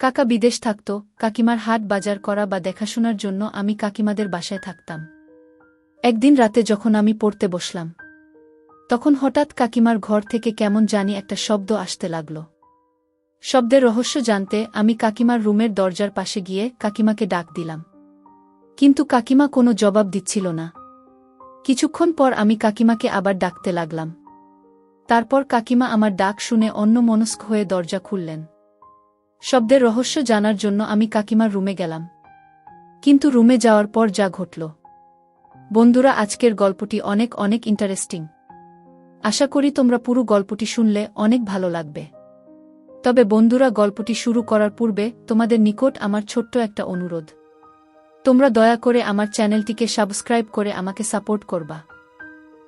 কাকা বিদেশ থাকত, কাকিমার হাট বাজার করা বা দেখাশোনার জন্য আমি কাকিমাদের বাসায় থাকতাম। একদিন রাতে যখন আমি পড়তে বসলাম, তখন হঠাৎ কাকিমার ঘর থেকে কেমন জানি একটা শব্দ আসতে লাগল। শব্দের রহস্য জানতে আমি কাকিমার রুমের দরজার পাশে গিয়ে কাকিমাকে ডাক দিলাম, কিন্তু কাকিমা কোনো জবাব দিচ্ছিল না। কিছুক্ষণ পর আমি কাকিমাকে আবার ডাকতে লাগলাম। তারপর কাকিমা আমার ডাক শুনে অন্যমনস্ক হয়ে দরজা খুললেন। শব্দের রহস্য জানার জন্য আমি কাকিমার রুমে গেলাম, কিন্তু রুমে যাওয়ার পর যা ঘটল। বন্ধুরা, আজকের গল্পটি অনেক অনেক ইন্টারেস্টিং। আশা করি তোমরা পুরো গল্পটি শুনলে অনেক ভালো লাগবে। তবে বন্ধুরা, গল্পটি শুরু করার পূর্বে তোমাদের নিকট আমার ছোট্ট একটা অনুরোধ। তোমরা দয়া করে আমার চ্যানেলটিকে সাবস্ক্রাইব করে আমাকে সাপোর্ট করবা।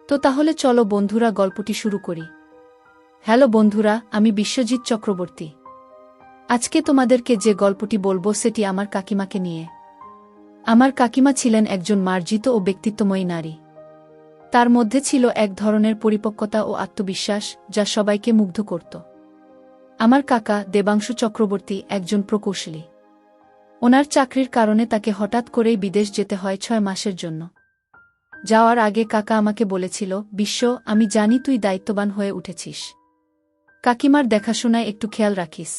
তো তাহলে চলো বন্ধুরা, গল্পটি শুরু করি। হ্যালো বন্ধুরা, আমি বিশ্বজিৎ চক্রবর্তী। আজকে তোমাদেরকে যে গল্পটি বলবো সেটি আমার কাকিমাকে নিয়ে। আমার কাকিমা ছিলেন একজন মার্জিত ও ব্যক্তিত্বময়ী নারী। তার মধ্যে ছিল এক ধরনের পরিপক্কতা ও আত্মবিশ্বাস যা সবাইকে মুগ্ধ করত। আমার কাকা দেবাংশু চক্রবর্তী একজন প্রকৌশলী। ওনার চাকরির কারণে তাকে হঠাৎ করেই বিদেশ যেতে হয় 6 মাসের জন্য। যাওয়ার আগে কাকা আমাকে বলেছিল, বিশ্ব, আমি জানি তুই দায়িত্ববান হয়ে উঠেছিস। কাকিমার দেখাশোনায় একটু খেয়াল রাখিস।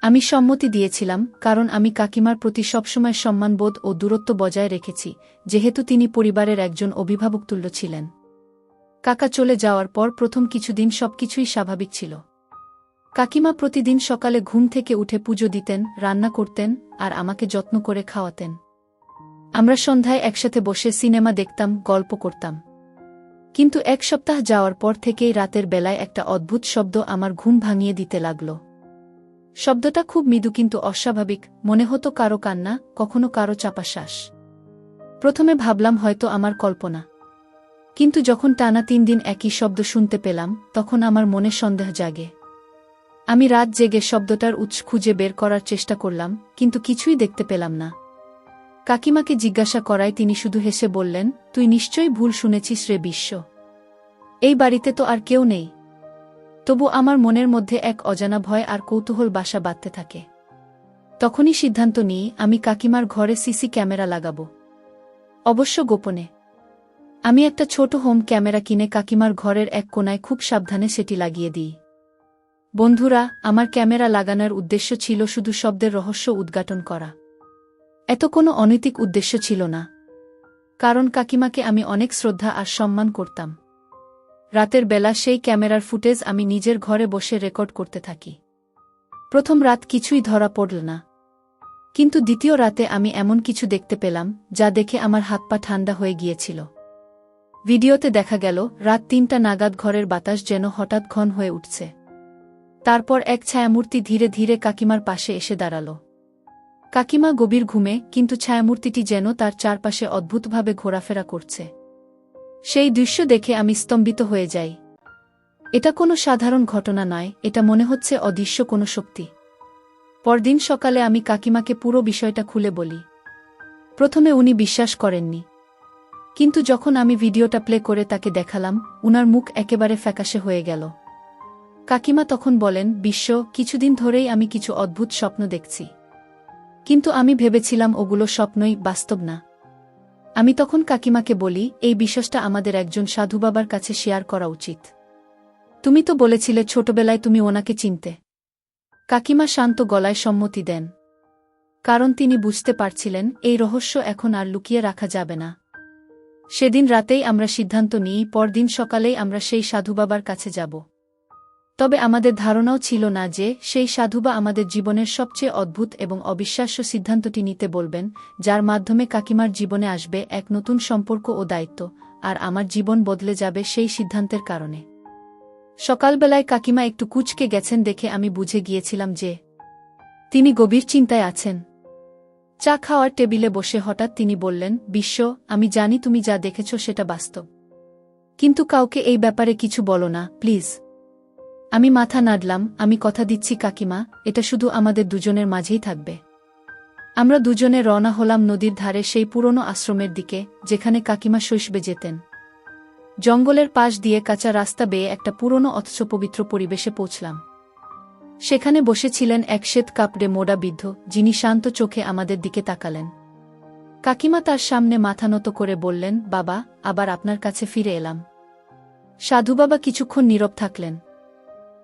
আমি সম্মতি দিয়েছিলাম, কারণ আমি কাকিমার প্রতি সবসময় সম্মানবোধ ও দূরত্ব বজায় রেখেছি, যেহেতু তিনি পরিবারের একজন অভিভাবকতুল্য ছিলেন। কাকা চলে যাওয়ার পর প্রথম কিছুদিন সবকিছুই স্বাভাবিক ছিল। কাকিমা প্রতিদিন সকালে ঘুম থেকে উঠে পুজো দিতেন, রান্না করতেন আর আমাকে যত্ন করে খাওয়াতেন। আমরা সন্ধ্যায় একসাথে বসে সিনেমা দেখতাম, গল্প করতাম। কিন্তু এক সপ্তাহ যাওয়ার পর থেকেই রাতের বেলায় একটা অদ্ভুত শব্দ আমার ঘুম ভাঙিয়ে দিতে লাগল। শব্দটা খুব মৃদু কিন্তু অস্বাভাবিক, মনে হতো কারো কান্না, কখনো কারো চাপা শ্বাস। প্রথমে ভাবলাম হয়তো আমার কল্পনা, কিন্তু যখন টানা 3 দিন একই শব্দ শুনতে পেলাম, তখন আমার মনে সন্দেহ জাগে। আমি রাত জেগে শব্দটার উৎস খুঁজে বের করার চেষ্টা করলাম, কিন্তু কিছুই দেখতে পেলাম না। কাকিমাকে জিজ্ঞাসা করায় তিনি শুধু হেসে বললেন, তুই নিশ্চয়ই ভুল শুনেছিস রে বিশ্ব। এই বাড়িতে তো আর কেউ নেই। তবু আমার মনের মধ্যে এক অজানা ভয় আর কৌতূহল বাসা বাঁধতে থাকে। তখনই সিদ্ধান্ত নিই আমি কাকিমার ঘরে সিসি ক্যামেরা লাগাবো। অবশ্য গোপনে। আমি একটা ছোট হোম ক্যামেরা কিনে কাকিমার ঘরের এক কোণায় খুব সাবধানে সেটি লাগিয়ে দিই। বন্ধুরা, আমার ক্যামেরা লাগানোর উদ্দেশ্য ছিল শুধু শব্দের রহস্য উদ্ঘাটন করা। এত কোনো অনৈতিক উদ্দেশ্য ছিল না। কারণ কাকিমাকে আমি অনেক শ্রদ্ধা আর সম্মান করতাম। রাতের বেলা সেই ক্যামেরার ফুটেজ আমি নিজের ঘরে বসে রেকর্ড করতে থাকি। প্রথম রাত কিছুই ধরা পড়ল না। কিন্তু দ্বিতীয় রাতে আমি এমন কিছু দেখতে পেলাম, যা দেখে আমার হাত পা ঠান্ডা হয়ে গিয়েছিল। ভিডিওতে দেখা গেল রাত 3টা নাগাদ ঘরের বাতাস যেন হঠাৎ ঘন হয়ে উঠছে। তারপর এক ছায়ামূর্তি ধীরে ধীরে কাকিমার পাশে এসে দাঁড়াল। কাকিমা গভীর ঘুমে, কিন্তু ছায়ামূর্তিটি যেন তার চারপাশে অদ্ভুতভাবে ঘোরাফেরা করছে। সেই দৃশ্য দেখে আমি স্তম্ভিত হয়ে যাই। এটা কোনো সাধারণ ঘটনা নয়, এটা মনে হচ্ছে অদৃশ্য কোনো শক্তি। পরদিন সকালে আমি কাকিমাকে পুরো বিষয়টা খুলে বলি। প্রথমে উনি বিশ্বাস করেননি, কিন্তু যখন আমি ভিডিওটা প্লে করে তাকে দেখালাম, উনার মুখ একেবারে ফ্যাকাশে হয়ে গেল। কাকিমা তখন বলেন, বিশ্ব, কিছুদিন ধরেই আমি কিছু অদ্ভুত স্বপ্ন দেখছি। কিন্তু আমি ভেবেছিলাম ওগুলো স্বপ্নই, বাস্তব না। আমি তখন কাকিমাকে বলি, এই বিশ্বাসটা আমাদের একজন সাধু বাবার কাছে শেয়ার করা উচিত। তুমি তো বলেছিলে ছোটবেলায় তুমি ওনাকে চিনতে। কাকিমা শান্ত গলায় সম্মতি দেন, কারণ তিনি বুঝতে পারছিলেন এই রহস্য এখন আর লুকিয়ে রাখা যাবে না। সেদিন রাতেই আমরা সিদ্ধান্ত নিই, পরদিন সকালেই আমরা সেই সাধু বাবার কাছে যাব। তবে আমাদের ধারণাও ছিল না যে সেই সাধুবা আমাদের জীবনের সবচেয়ে অদ্ভুত এবং অবিশ্বাস্য সিদ্ধান্তটি নিতে বলবেন, যার মাধ্যমে কাকিমার জীবনে আসবে এক নতুন সম্পর্ক ও দায়িত্ব, আর আমার জীবন বদলে যাবে সেই সিদ্ধান্তের কারণে। সকালবেলায় কাকিমা একটু কুঁচকে গেছেন দেখে আমি বুঝে গিয়েছিলাম যে তিনি গভীর চিন্তায় আছেন। চা খাওয়ার টেবিলে বসে হঠাৎ তিনি বললেন, বিশ্ব, আমি জানি তুমি যা দেখেছ সেটা বাস্তব। কিন্তু কাউকে এই ব্যাপারে কিছু বলো না, প্লিজ। আমি মাথা নাড়লাম, আমি কথা দিচ্ছি কাকিমা, এটা শুধু আমাদের দুজনের মাঝেই থাকবে। আমরা দুজনে রওনা হলাম নদীর ধারে সেই পুরনো আশ্রমের দিকে, যেখানে কাকিমা শৈশবে যেতেন। জঙ্গলের পাশ দিয়ে কাঁচা রাস্তা বেয়ে একটা পুরনো অথচ পবিত্র পরিবেশে পৌঁছলাম। সেখানে বসেছিলেন এক শ্বেত কাপড়ে মোড়া বৃদ্ধ, যিনি শান্ত চোখে আমাদের দিকে তাকালেন। কাকিমা তার সামনে মাথা নত করে বললেন, বাবা, আবার আপনার কাছে ফিরে এলাম। সাধু বাবা কিছুক্ষণ নীরব থাকলেন।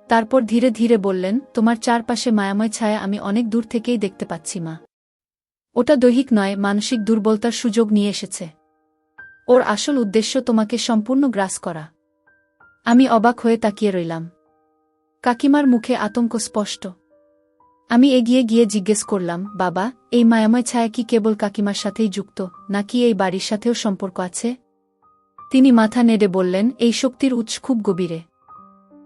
তারপর ধীরে ধীরে বললেন, তোমার চারপাশে মায়াময় ছায়া আমি অনেক দূর থেকেই দেখতে পাচ্ছি মা। ওটা দৈহিক নয়, মানসিক দুর্বলতার সুযোগ নিয়ে এসেছে। ওর আসল উদ্দেশ্য তোমাকে সম্পূর্ণ গ্রাস করা। আমি অবাক হয়ে তাকিয়ে রইলাম। কাকিমার মুখে আতঙ্ক স্পষ্ট। আমি এগিয়ে গিয়ে জিজ্ঞেস করলাম, বাবা, এই মায়াময় ছায়া কি কেবল কাকিমার সাথেই যুক্ত, নাকি এই বাড়ির সাথেও সম্পর্ক আছে? তিনি মাথা নেড়ে বললেন, এই শক্তির উৎস খুব গভীরে।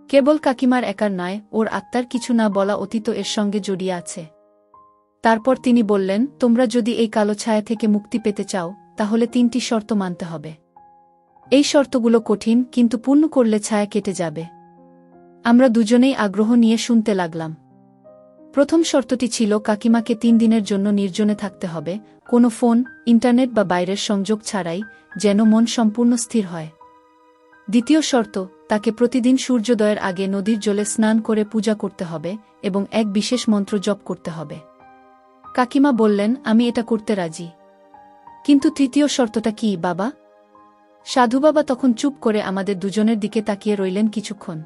কেবল কাকিমার একার নয়, ওর আত্মার কিছু না বলা অতীত এর সঙ্গে জড়িয়ে আছে। তারপর তিনি বললেন, তোমরা যদি এই কালো ছায়া থেকে মুক্তি পেতে চাও, তাহলে 3টি শর্ত মানতে হবে। এই শর্তগুলো কঠিন, কিন্তু পূর্ণ করলে ছায়া কেটে যাবে। আমরা দুজনেই আগ্রহ নিয়ে শুনতে লাগলাম। প্রথম শর্তটি ছিল, কাকিমাকে 3 দিনের জন্য নির্জনে থাকতে হবে, কোনো ফোন, ইন্টারনেট বা বাইরের সংযোগ ছাড়াই, যেন মন সম্পূর্ণ স্থির হয়। দ্বিতীয় শর্ত, তাকে প্রতিদিন সূর্যোদয়ের আগে নদীর জলে স্নান করে পূজা করতে হবে এবং এক বিশেষ মন্ত্র জপ করতে হবে। কাকিমা বললেন, আমি এটা করতে রাজি। কিন্তু তৃতীয় শর্তটা কি বাবা? সাধু বাবা তখন চুপ করে আমাদের দুজনের দিকে তাকিয়ে রইলেন কিছুক্ষণ।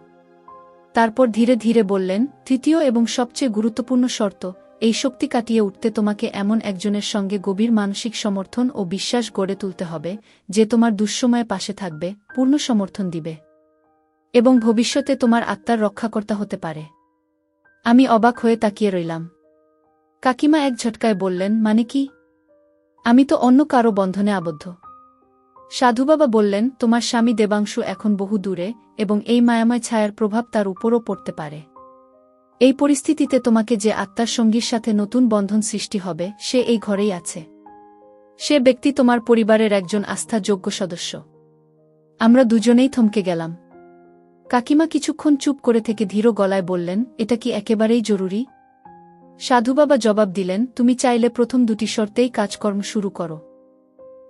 তারপর ধীরে ধীরে বললেন, তৃতীয় এবং সবচেয়ে গুরুত্বপূর্ণ শর্ত, এই শক্তি কাটিয়ে উঠতে তোমাকে এমন একজনের সঙ্গে গভীর মানসিক সমর্থন ও বিশ্বাস গড়ে তুলতে হবে, যে তোমার দুঃসময়ে পাশে থাকবে, পূর্ণ সমর্থন দিবে এবং ভবিষ্যতে তোমার আত্মার রক্ষাকর্তা হতে পারে। আমি অবাক হয়ে তাকিয়ে রইলাম। কাকিমা এক ঝটকায় বললেন, মানে কি? আমি তো অন্য কারো বন্ধনে আবদ্ধ। সাধু বাবা বললেন, তোমার স্বামী দেবাংশু এখন বহু দূরে এবং এই মায়াময় ছায়ার প্রভাব তার উপরও পড়তে পারে। এই পরিস্থিতিতে তোমাকে যে আত্মার সঙ্গীর সাথে নতুন বন্ধন সৃষ্টি হবে, সে এই ঘরেই আছে। সে ব্যক্তি তোমার পরিবারের একজন আস্থাযোগ্য সদস্য। আমরা দুজনেই থমকে গেলাম। কাকিমা কিছুক্ষণ চুপ করে থেকে ধীর গলায় বললেন, এটা কি একেবারেই জরুরি? সাধু বাবা জবাব দিলেন, তুমি চাইলে প্রথম 2টি শর্তেই কাজকর্ম শুরু করো।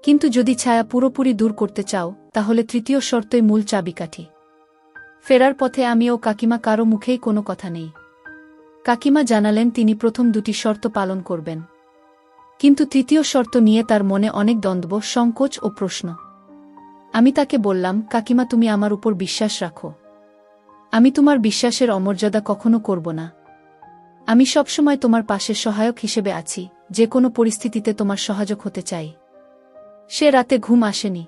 কিন্তু যদি ছায়া পুরোপুরি দূর করতে চাও, তাহলে তৃতীয় শর্তই মূল চাবিকাঠি। ফেরার পথে আমি ও কাকিমা কারো মুখেই কোনো কথা নেই। কাকিমা জানালেন তিনি প্রথম 2টি শর্ত পালন করবেন, কিন্তু তৃতীয় শর্ত নিয়ে তার মনে অনেক দ্বন্দ্ব, সংকোচ ও প্রশ্ন। আমি তাকে বললাম, কাকিমা, তুমি আমার উপর বিশ্বাস রাখো। আমি তোমার বিশ্বাসের অমর্যাদা কখনো করব না। আমি সবসময় তোমার পাশে সহায়ক হিসেবে আছি, যে কোনো পরিস্থিতিতে তোমার সহায়ক হতে চাই। সে রাতে ঘুম আসেনি।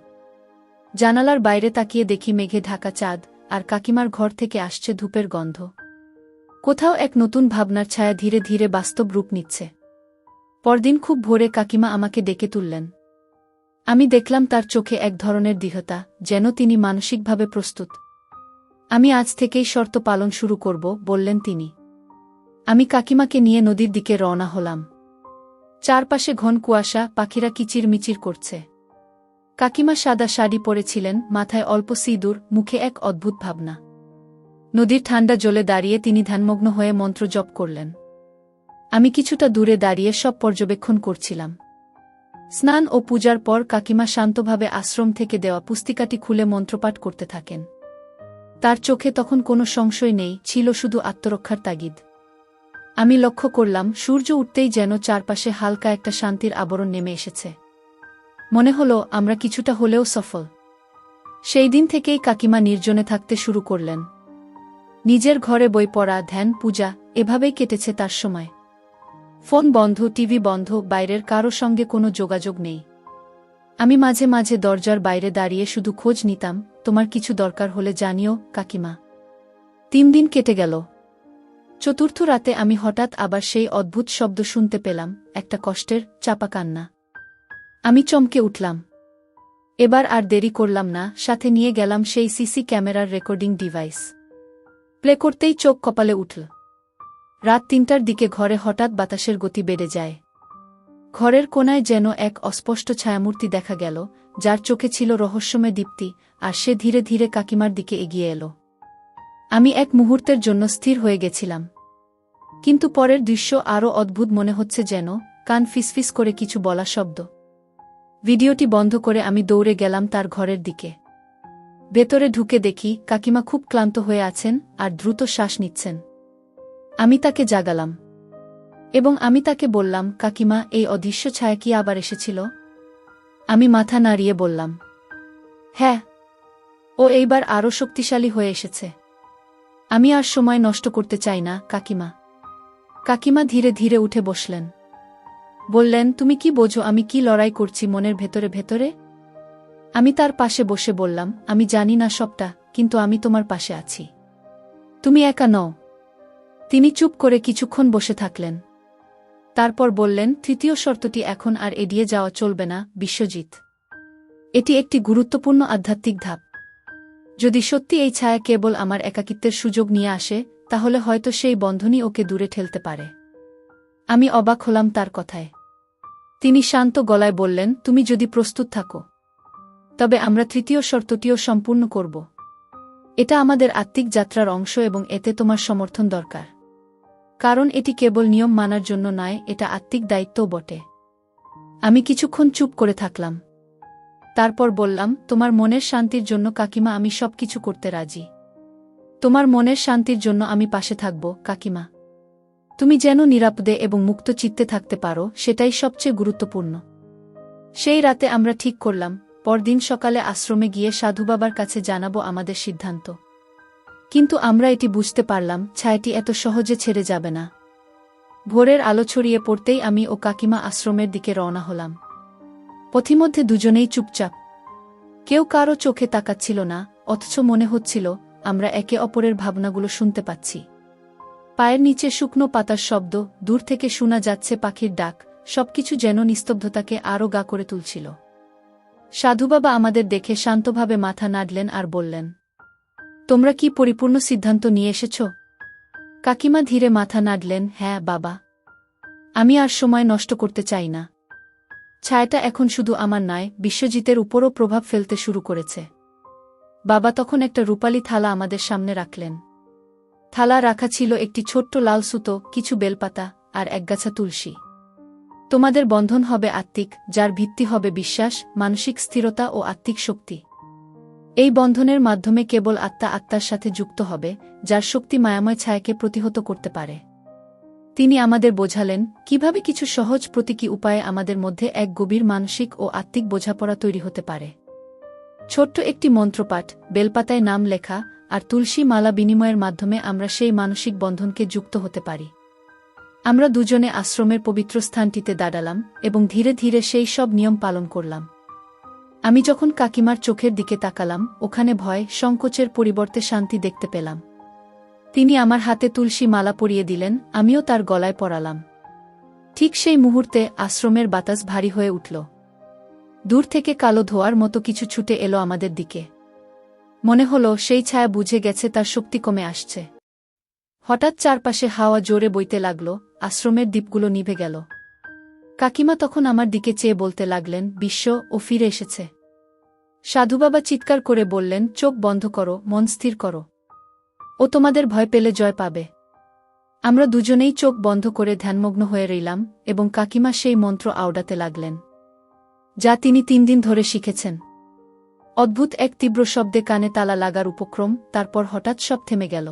জানালার বাইরে তাকিয়ে দেখি মেঘে ঢাকা চাঁদ, আর কাকিমার ঘর থেকে আসছে ধূপের গন্ধ। কোথাও এক নতুন ভাবনার ছায়া ধীরে ধীরে বাস্তব রূপ নিচ্ছে। পরদিন খুব ভোরে কাকিমা আমাকে ডেকে তুললেন। আমি দেখলাম তার চোখে এক ধরনের দৃঢ়তা, যেন তিনি মানসিকভাবে প্রস্তুত। আমি আজ থেকেই শর্ত পালন শুরু করব, বললেন তিনি। আমি কাকিমাকে নিয়ে নদীর দিকে রওনা হলাম। চারপাশে ঘন কুয়াশা, পাখিরা কিচিরমিচির করছে। কাকিমা সাদা শাড়ি পরেছিলেন, মাথায় অল্প সিঁদুর, মুখে এক অদ্ভুত ভাবনা। নদীর ঠান্ডা জলে দাঁড়িয়ে তিনি ধ্যানমগ্ন হয়ে মন্ত্র জপ করলেন। আমি কিছুটা দূরে দাঁড়িয়ে সব পর্যবেক্ষণ করছিলাম। স্নান ও পূজার পর কাকিমা শান্তভাবে আশ্রম থেকে দেওয়া পুস্তিকাটি খুলে মন্ত্রপাঠ করতে থাকেন। তার চোখে তখন কোনো সংশয় নেই, ছিল শুধু আত্মরক্ষার তাগিদ। আমি লক্ষ্য করলাম, সূর্য উঠতেই যেন চারপাশে হালকা একটা শান্তির আবরণ নেমে এসেছে। মনে হলো আমরা কিছুটা হলেও সফল। সেই দিন থেকেই কাকিমা নির্জনে থাকতে শুরু করলেন। নিজের ঘরে বই পড়া, ধ্যান, পূজা, এভাবেই কেটেছে তার সময়। ফোন বন্ধ, টিভি বন্ধ, বাইরের কারো সঙ্গে কোনো যোগাযোগ নেই। আমি মাঝে মাঝে দরজার বাইরে দাঁড়িয়ে শুধু খোঁজ নিতাম, তোমার কিছু দরকার হলে জানিও, কাকিমা। 3 দিন কেটে গেল। চতুর্থ রাতে আমি হঠাৎ আবার সেই অদ্ভুত শব্দ শুনতে পেলাম, একটা কষ্টের, চাপা কান্না। আমি চমকে উঠলাম। এবার আর দেরি করলাম না, সাথে নিয়ে গেলাম সেই সিসি ক্যামেরার রেকর্ডিং ডিভাইস। প্লে করতেই চোখ কপালে উঠল। রাত 3টার দিকে ঘরে হঠাৎ বাতাসের গতি বেড়ে যায়। ঘরের কোনায় যেন এক অস্পষ্ট ছায়ামূর্তি দেখা গেল, যার চোখে ছিল রহস্যময় দীপ্তি, আর সে ধীরে ধীরে কাকিমার দিকে এগিয়ে এলো। আমি এক মুহূর্তের জন্য স্থির হয়ে গেছিলাম। কিন্তু পরের দৃশ্য আরও অদ্ভুত মনে হচ্ছে, যেন কান ফিসফিস করে কিছু বলা শব্দ। ভিডিওটি বন্ধ করে আমি দৌড়ে গেলাম তার ঘরের দিকে। ভেতরে ঢুকে দেখি কাকিমা খুব ক্লান্ত হয়ে আছেন আর দ্রুত শ্বাস নিচ্ছেন। আমি তাকে জাগালাম এবং আমি তাকে বললাম, কাকিমা, এই অদৃশ্য ছায়া কি আবার এসেছিল? আমি মাথা নাড়িয়ে বললাম, হ্যাঁ, ও এইবার আরও শক্তিশালী হয়ে এসেছে। আমি আর সময় নষ্ট করতে চাই না, কাকিমা। কাকিমা ধীরে ধীরে উঠে বসলেন। বললেন, তুমি কি বোঝো আমি কি লড়াই করছি মনের ভেতরে ভেতরে? আমি তার পাশে বসে বললাম, আমি জানি না সবটা, কিন্তু আমি তোমার পাশে আছি। তুমি একা নও। তিনি চুপ করে কিছুক্ষণ বসে থাকলেন। তারপর বললেন, তৃতীয় শর্তটি এখন আর এড়িয়ে যাওয়া চলবে না, বিশ্বজিৎ। এটি একটি গুরুত্বপূর্ণ আধ্যাত্মিক ধাপ। যদি সত্যি এই ছায়া কেবল আমার একাকিত্বের সুযোগ নিয়ে আসে, তাহলে হয়তো সেই বন্ধনই ওকে দূরে ঠেলতে পারে। আমি অবাক হলাম তার কথায়। তিনি শান্ত গলায় বললেন, তুমি যদি প্রস্তুত থাকো, তবে আমরা তৃতীয় শর্তটিও সম্পূর্ণ করব। এটা আমাদের আত্মিক যাত্রার অংশ এবং এতে তোমার সমর্থন দরকার। কারণ এটি কেবল নিয়ম মানার জন্য নয়, এটা আত্মিক দায়িত্বও বটে। আমি কিছুক্ষণ চুপ করে থাকলাম। তারপর বললাম, তোমার মনের শান্তির জন্য কাকিমা আমি সবকিছু করতে রাজি। তোমার মনের শান্তির জন্য আমি পাশে থাকব, কাকিমা। তুমি যেন নিরাপদে এবং মুক্ত চিত্তে থাকতে পারো, সেটাই সবচেয়ে গুরুত্বপূর্ণ। সেই রাতে আমরা ঠিক করলাম, পরদিন সকালে আশ্রমে গিয়ে সাধুবাবার কাছে জানাবো আমাদের সিদ্ধান্ত। কিন্তু আমরা এটি বুঝতে পারলাম, ছায়াটি এত সহজে ছেড়ে যাবে না। ভোরের আলো ছড়িয়ে পড়তেই আমি ও কাকিমা আশ্রমের দিকে রওনা হলাম। পথিমধ্যে দুজনেই চুপচাপ। কেউ কারো চোখে তাকাচ্ছিল না, অথচ মনে হচ্ছিল আমরা একে অপরের ভাবনাগুলো শুনতে পাচ্ছি। পায়ের নিচে শুকনো পাতার শব্দ, দূর থেকে শোনা যাচ্ছে পাখির ডাক, সবকিছু যেন নিস্তব্ধতাকে আরও গা করে তুলছিল। সাধুবাবা আমাদের দেখে শান্তভাবে মাথা নাড়লেন আর বললেন, তোমরা কি পরিপূর্ণ সিদ্ধান্ত নিয়ে এসেছ? কাকিমা ধীরে মাথা নাড়লেন, হ্যাঁ বাবা। আমি আর সময় নষ্ট করতে চাই না। ছায়াটা এখন শুধু আমার নয়, বিশ্বজিতের উপরও প্রভাব ফেলতে শুরু করেছে। বাবা তখন একটা রূপালী থালা আমাদের সামনে রাখলেন। থালা রাখা ছিল একটি ছোট্ট লাল সুতো, কিছু বেলপাতা আর একগাছা তুলসী। তোমাদের বন্ধন হবে আত্মিক, যার ভিত্তি হবে বিশ্বাস, মানসিক স্থিরতা ও আত্মিক শক্তি। এই বন্ধনের মাধ্যমে কেবল আত্মা আত্মার সাথে যুক্ত হবে, যার শক্তি মায়াময় ছায়াকে প্রতিহত করতে পারে। তিনি আমাদের বোঝালেন কিভাবে কিছু সহজ প্রতীকী উপায়ে আমাদের মধ্যে এক গভীর মানসিক ও আত্মিক বোঝাপড়া তৈরি হতে পারে। ছোট্ট একটি মন্ত্রপাঠ, বেলপাতায় নাম লেখা আর তুলসী মালা বিনিময়ের মাধ্যমে আমরা সেই মানসিক বন্ধনকে যুক্ত হতে পারি। আমরা দুজনে আশ্রমের পবিত্র স্থানটিতে দাঁড়ালাম এবং ধীরে ধীরে সেই সব নিয়ম পালন করলাম। আমি যখন কাকিমার চোখের দিকে তাকালাম, ওখানে ভয়, সংকোচের পরিবর্তে শান্তি দেখতে পেলাম। তিনি আমার হাতে তুলসী মালা পরিয়ে দিলেন, আমিও তার গলায় পরালাম। ঠিক সেই মুহূর্তে আশ্রমের বাতাস ভারী হয়ে উঠল। দূর থেকে কালো ধোঁয়ার মতো কিছু ছুটে এলো আমাদের দিকে। মনে হলো সেই ছায়া বুঝে গেছে তার শক্তি কমে আসছে। হঠাৎ চারপাশে হাওয়া জোরে বইতে লাগল, আশ্রমের দ্বীপগুলো নিভে গেল। কাকিমা তখন আমার দিকে চেয়ে বলতে লাগলেন, বিশ্ব, ও ফিরে এসেছে। সাধুবাবা চিৎকার করে বললেন, চোখ বন্ধ করো, মন স্থির করো। ও তোমাদের ভয় পেলে জয় পাবে। আমরা দুজনেই চোখ বন্ধ করে ধ্যানমগ্ন হয়ে রইলাম এবং কাকিমা সেই মন্ত্র আওড়াতে লাগলেন, যা তিনি 3 দিন ধরে শিখেছেন। অদ্ভুত এক তীব্র শব্দে কানে তালা লাগার উপক্রম, তারপর হঠাৎ সব থেমে গেল।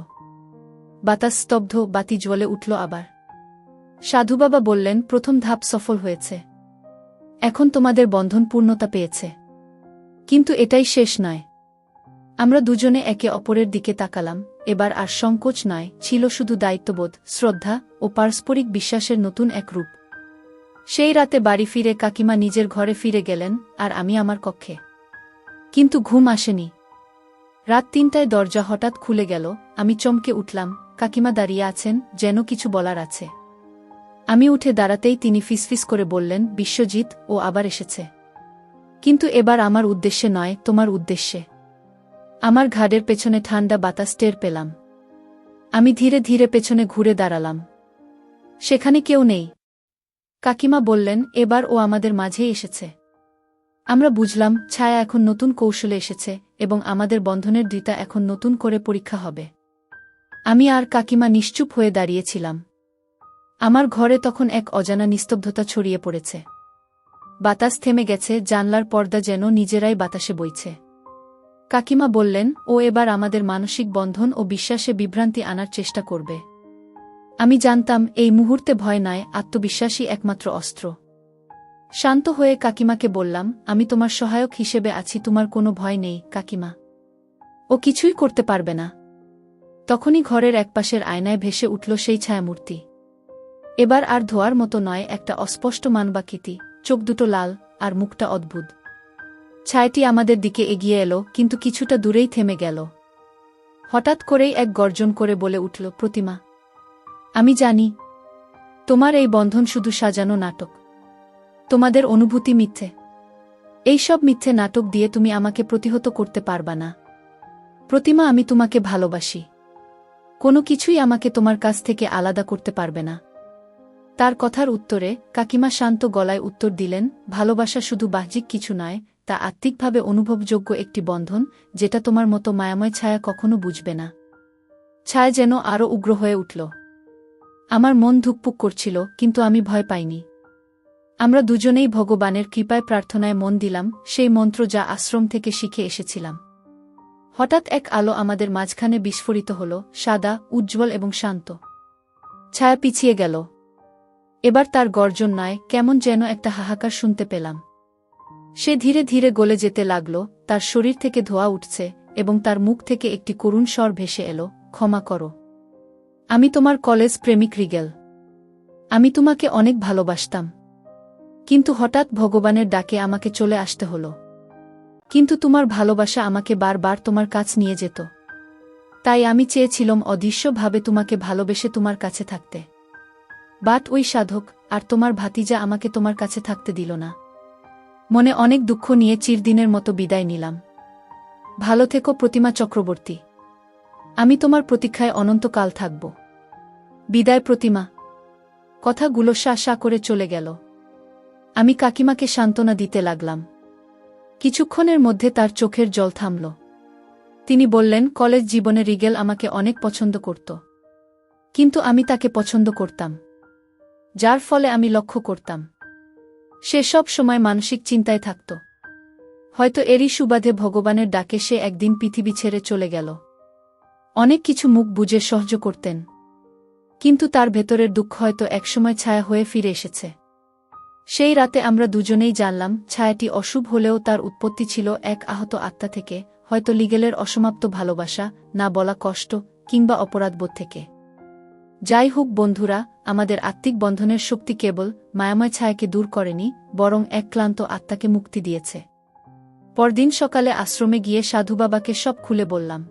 বাতাস স্তব্ধ, বাতি জ্বলে উঠল আবার। সাধুবাবা বললেন, প্রথম ধাপ সফল হয়েছে। এখন তোমাদের বন্ধন পূর্ণতা পেয়েছে। কিন্তু এটাই শেষ নয়। আমরা দুজনে একে অপরের দিকে তাকালাম। এবার আর সংকোচ নয়, ছিল শুধু দায়িত্ববোধ, শ্রদ্ধা ও পারস্পরিক বিশ্বাসের নতুন এক রূপ। সেই রাতে বাড়ি ফিরে কাকিমা নিজের ঘরে ফিরে গেলেন আর আমি আমার কক্ষে। কিন্তু ঘুম আসেনি। রাত 3টায় দরজা হঠাৎ খুলে গেল। আমি চমকে উঠলাম। কাকিমা দাঁড়িয়ে আছেন, যেন কিছু বলার আছে। আমি উঠে দাঁড়াতেই তিনি ফিসফিস করে বললেন, বিশ্বজিৎ, ও আবার এসেছে। কিন্তু এবার আমার উদ্দেশ্যে নয়, তোমার উদ্দেশ্যে। আমার ঘাড়ের পেছনে ঠান্ডা বাতাস টের পেলাম। আমি ধীরে ধীরে পেছনে ঘুরে দাঁড়ালাম। সেখানে কেউ নেই। কাকিমা বললেন, এবার ও আমাদের মাঝেই এসেছে। আমরা বুঝলাম, ছায়া এখন নতুন কৌশলে এসেছে এবং আমাদের বন্ধনের দৃঢ়তা এখন নতুন করে পরীক্ষা হবে। আমি আর কাকিমা নিশ্চুপ হয়ে দাঁড়িয়েছিলাম। আমার ঘরে তখন এক অজানা নিস্তব্ধতা ছড়িয়ে পড়েছে। বাতাস থেমে গেছে, জানলার পর্দা যেন নিজেরাই বাতাসে বইছে। কাকিমা বললেন, ও এবার আমাদের মানসিক বন্ধন ও বিশ্বাসে বিভ্রান্তি আনার চেষ্টা করবে। আমি জানতাম এই মুহূর্তে ভয় নয়, আত্মবিশ্বাসী একমাত্র অস্ত্র। শান্ত হয়ে কাকিমাকে বললাম, আমি তোমার সহায়ক হিসেবে আছি, তোমার কোনো ভয় নেই কাকিমা। ও কিছুই করতে পারবে না। তখনই ঘরের একপাশের আয়নায় ভেসে উঠল সেই ছায়ামূর্তি। এবার আর ধোয়ার মতো নয়, একটা অস্পষ্ট মানবাকৃতি, চোখ দুটো লাল আর মুখটা অদ্ভুত। ছায়াটি আমাদের দিকে এগিয়ে এলো, কিন্তু কিছুটা দূরেই থেমে গেল। হঠাৎ করেই এক গর্জন করে বলে উঠল, প্রতিমা, আমি জানি তোমার এই বন্ধন শুধু সাজানো নাটক। তোমাদের অনুভূতি মিথ্যে। এইসব মিথ্যে নাটক দিয়ে তুমি আমাকে প্রতিহত করতে পারবা না। প্রতিমা, আমি তোমাকে ভালোবাসি। কোনো কিছুই আমাকে তোমার কাছ থেকে আলাদা করতে পারবে না। তার কথার উত্তরে কাকিমা শান্ত গলায় উত্তর দিলেন, ভালোবাসা শুধু বাহ্যিক কিছু নয়, তা আত্মিকভাবে অনুভবযোগ্য একটি বন্ধন, যেটা তোমার মতো মায়াময় ছায়া কখনো বুঝবে না। ছায়া যেন আরও উগ্র হয়ে উঠল। আমার মন ধুকপুক করছিল, কিন্তু আমি ভয় পাইনি। আমরা দুজনেই ভগবানের কৃপায় প্রার্থনায় মন দিলাম, সেই মন্ত্র যা আশ্রম থেকে শিখে এসেছিলাম। হঠাৎ এক আলো আমাদের মাঝখানে বিস্ফোরিত হল, সাদা, উজ্জ্বল এবং শান্ত। ছায়া পিছিয়ে গেল। এবার তার গর্জন নয়, কেমন যেন একটা হাহাকার শুনতে পেলাম। সে ধীরে ধীরে গলে যেতে লাগল, তার শরীর থেকে ধোঁয়া উঠছে, এবং তার মুখ থেকে একটি করুণ স্বর ভেসে এলো, ক্ষমা করো। আমি তোমার কলেজ প্রেমিক রিগেল। আমি তোমাকে অনেক ভালোবাসতাম। কিন্তু হঠাৎ ভগবানের ডাকে আমাকে চলে আসতে হলো। কিন্তু তোমার ভালোবাসা আমাকে বারবার তোমার কাছ নিয়ে যেত। তাই আমি চেয়েছিলাম অদৃশ্যভাবে তোমাকে ভালোবেসে তোমার কাছে থাকতে। বাট ওই সাধক আর তোমার ভাতিজা আমাকে তোমার কাছে থাকতে দিল না। মনে অনেক দুঃখ নিয়ে চিরদিনের মতো বিদায় নিলাম। ভালো থেকো প্রতিমা চক্রবর্তী। আমি তোমার প্রতীক্ষায় অনন্তকাল থাকব। বিদায় প্রতিমা। কথাগুলো শা শা করে চলে গেল। আমি কাকিমাকে সান্ত্বনা দিতে লাগলাম। কিছুক্ষণের মধ্যে তার চোখের জল থামল। তিনি বললেন, কলেজ জীবনে রিগেল আমাকে অনেক পছন্দ করত। কিন্তু আমি তাকে পছন্দ করতাম, যার ফলে আমি লক্ষ্য করতাম সে সব সময় মানসিক চিন্তায় থাকত। হয়তো এরই সুবাদে ভগবানের ডাকে সে একদিন পৃথিবী ছেড়ে চলে গেল। অনেক কিছু মুখ বুজে সহ্য করতেন, কিন্তু তার ভেতরের দুঃখ হয়তো একসময় ছায়া হয়ে ফিরে এসেছে। সেই রাতে আমরা দুজনেই জানলাম, ছায়াটি অশুভ হলেও তার উৎপত্তি ছিল এক আহত আত্মা থেকে, হয়তো লিগেলের অসমাপ্ত ভালোবাসা, না বলা কষ্ট, কিংবা অপরাধবোধ থেকে। যাই হোক বন্ধুরা, আমাদের আত্মিক বন্ধনের শক্তি কেবল মায়াময় ছায়াকে দূর করেনি, বরং এক ক্লান্ত আত্মাকে মুক্তি দিয়েছে। পরদিন সকালে আশ্রমে গিয়ে সাধুবাবাকে সব খুলে বললাম।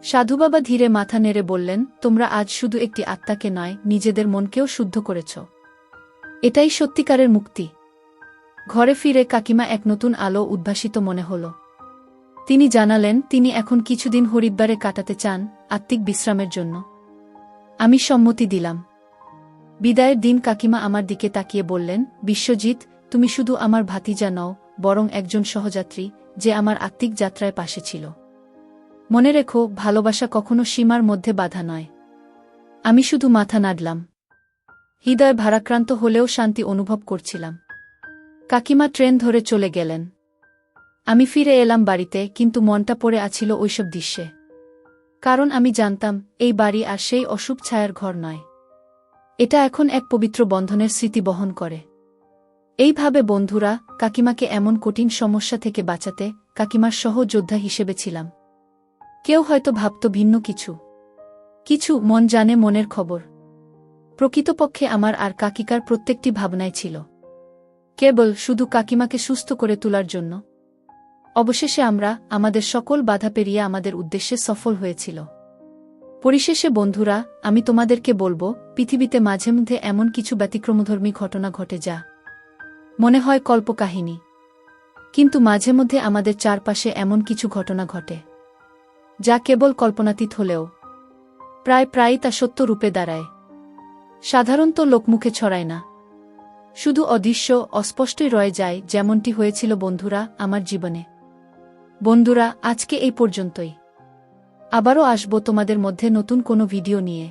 সাধুবাবা ধীরে মাথা নেড়ে বললেন, তোমরা আজ শুধু একটি আত্মাকে নয়, নিজেদের মনকেও শুদ্ধ করেছ। এটাই সত্যিকারের মুক্তি। ঘরে ফিরে কাকিমা এক নতুন আলো উদ্ভাসিত মনে হল। তিনি জানালেন, তিনি এখন কিছুদিন হরিদ্বারে কাটাতে চান, আত্মিক বিশ্রামের জন্য। আমি সম্মতি দিলাম। বিদায়ের দিন কাকিমা আমার দিকে তাকিয়ে বললেন, বিশ্বজিৎ, তুমি শুধু আমার ভাতিজা নও, বরং একজন সহযাত্রী, যে আমার আত্মিক যাত্রায় পাশে ছিল। মনে রেখো, ভালোবাসা কখনো সীমার মধ্যে বাধা নয়। আমি শুধু মাথা নাড়লাম। হৃদয় ভারাক্রান্ত হলেও শান্তি অনুভব করছিলাম। কাকিমা ট্রেন ধরে চলে গেলেন। আমি ফিরে এলাম বাড়িতে, কিন্তু মনটা পড়ে আছিল ওইসব দৃশ্যে। কারণ আমি জানতাম, এই বাড়ি আর সেই অশুভ ছায়ার ঘর নয়। এটা এখন এক পবিত্র বন্ধনের স্মৃতি বহন করে। এইভাবে বন্ধুরা, কাকিমাকে এমন কঠিন সমস্যা থেকে বাঁচাতে কাকিমার সহযোদ্ধা হিসেবে ছিলাম। কেউ হয়তো ভাবত ভিন্ন কিছু মন জানে মনের খবর। প্রকৃতপক্ষে আমার আর কাকিকার প্রত্যেকটি ভাবনায় ছিল কেবল শুধু কাকিমাকে সুস্থ করে তোলার জন্য। অবশেষে আমরা আমাদের সকল বাধা পেরিয়ে আমাদের উদ্দেশ্যে সফল হয়েছিল। পরিশেষে বন্ধুরা, আমি তোমাদেরকে বলবো, পৃথিবীতে মাঝে মধ্যে এমন কিছু ব্যতিক্রমধর্মী ঘটনা ঘটে যা মনে হয় কল্পকাহিনী, কিন্তু মাঝে মধ্যে আমাদের চারপাশে এমন কিছু ঘটনা ঘটে যা কেবল কল্পনাতীত হলেও প্রায়ই তা সত্য রূপে দাঁড়ায়। সাধারণত লোকমুখে ছড়ায় না, শুধু অদৃশ্য অস্পষ্টই রয়ে যায়, যেমনটি হয়েছিল বন্ধুরা আমার জীবনে। বন্ধুরা, আজকে এই পর্যন্তই। আবারও আসব তোমাদের মধ্যে নতুন কোনো ভিডিও নিয়ে।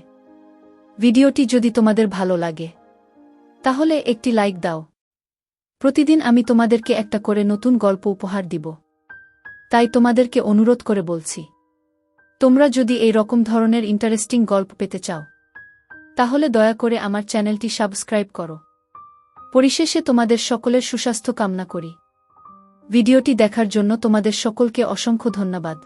ভিডিওটি যদি তোমাদের ভালো লাগে তাহলে একটি লাইক দাও। প্রতিদিন আমি তোমাদেরকে একটা করে নতুন গল্প উপহার দিব। তাই তোমাদেরকে অনুরোধ করে বলছি, তোমরা যদি এই রকম ধরনের ইন্টারেস্টিং গল্প পেতে চাও তাহলে দয়া করে আমার চ্যানেলটি সাবস্ক্রাইব করো। পরিশেষে তোমাদের সকলের সুস্বাস্থ্য কামনা করি। ভিডিওটি দেখার জন্য তোমাদের সকলকে অসংখ্য ধন্যবাদ।